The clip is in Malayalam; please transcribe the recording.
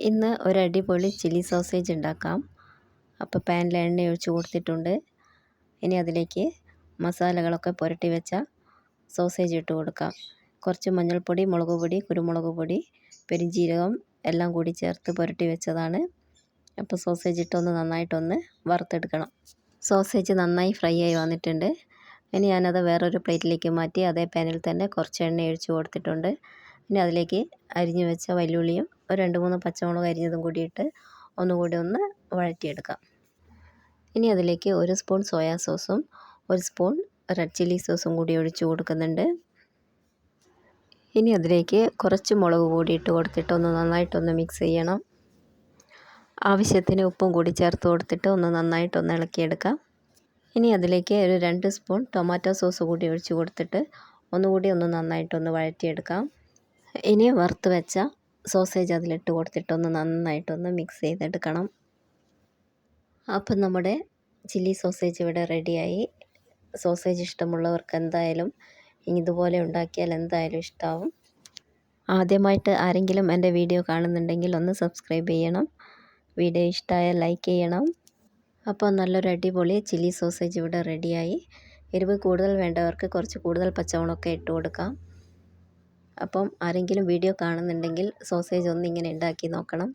ഇന്ന് ഒരു അടിപൊളി ചില്ലി സോസേജ് ഉണ്ടാക്കാം. അപ്പോൾ പാനിൽ എണ്ണ ഒഴിച്ച് കൊടുത്തിട്ടുണ്ട്. ഇനി അതിലേക്ക് മസാലകളൊക്കെ പുരട്ടി വെച്ച സോസേജ് ഇട്ട് കൊടുക്കാം. കുറച്ച് മഞ്ഞൾപ്പൊടി, മുളക് പൊടി, കുരുമുളക് പൊടി, പെരുംജീരകം എല്ലാം കൂടി ചേർത്ത് പുരട്ടി വെച്ചതാണ്. അപ്പോൾ സോസേജ് ഇട്ടൊന്ന് നന്നായിട്ടൊന്ന് വറുത്തെടുക്കണം. സോസേജ് നന്നായി ഫ്രൈ ആയി വന്നിട്ടുണ്ട്. ഇനി ഞാനത് വേറൊരു പ്ലേറ്റിലേക്ക് മാറ്റി അതേ പാനിൽ തന്നെ കുറച്ച് എണ്ണ ഒഴിച്ച് കൊടുത്തിട്ടുണ്ട്. ഇനി അതിലേക്ക് അരിഞ്ഞു വെച്ച വല്യുള്ളിയും ഒരു 2-3 പച്ചമുളക് അരിഞ്ഞതും കൂടിയിട്ട് ഒന്നുകൂടി ഒന്ന് വഴറ്റിയെടുക്കാം. ഇനി അതിലേക്ക് 1 സ്പൂൺ സോയാ സോസും 1 സ്പൂൺ റെഡ് ചില്ലി സോസും കൂടി ഒഴിച്ച് കൊടുക്കുന്നുണ്ട്. ഇനി അതിലേക്ക് കുറച്ച് മുളക് പൊടി ഇട്ട് കൊടുത്തിട്ട് ഒന്ന് നന്നായിട്ടൊന്ന് മിക്സ് ചെയ്യണം. ആവശ്യത്തിന് ഉപ്പും കൂടി ചേർത്ത് കൊടുത്തിട്ട് ഒന്ന് നന്നായിട്ടൊന്ന് ഇളക്കിയെടുക്കാം. ഇനി അതിലേക്ക് ഒരു 2 സ്പൂൺ ടൊമാറ്റോ സോസ് കൂടി ഒഴിച്ച് കൊടുത്തിട്ട് ഒന്നുകൂടി ഒന്ന് നന്നായിട്ടൊന്ന് വഴറ്റിയെടുക്കാം. ഇനി വറുത്ത് വെച്ച സോസേജ് അതിലിട്ട് കൊടുത്തിട്ടൊന്ന് നന്നായിട്ടൊന്ന് മിക്സ് ചെയ്തെടുക്കണം. അപ്പം നമ്മുടെ ചില്ലി സോസേജ് ഇവിടെ റെഡിയായി. സോസേജ് ഇഷ്ടമുള്ളവർക്ക് എന്തായാലും ഇതുപോലെ ഉണ്ടാക്കിയാൽ എന്തായാലും ഇഷ്ടമാവും. ആദ്യമായിട്ട് ആരെങ്കിലും എൻ്റെ വീഡിയോ കാണുന്നുണ്ടെങ്കിൽ ഒന്ന് സബ്സ്ക്രൈബ് ചെയ്യണം. വീഡിയോ ഇഷ്ടമായാൽ ലൈക്ക് ചെയ്യണം. അപ്പോൾ നല്ലൊരു അടിപൊളി ചില്ലി സോസേജ് ഇവിടെ റെഡിയായി. എരിവ് കൂടുതൽ വേണ്ടവർക്ക് കുറച്ച് കൂടുതൽ പച്ചമുളകൊക്കെ ഇട്ട് കൊടുക്കാം. അപ്പം ആരെങ്കിലും വീഡിയോ കാണുന്നുണ്ടെങ്കിൽ സോസേജ് ഒന്ന് ഇങ്ങനെ ഉണ്ടാക്കി നോക്കണം.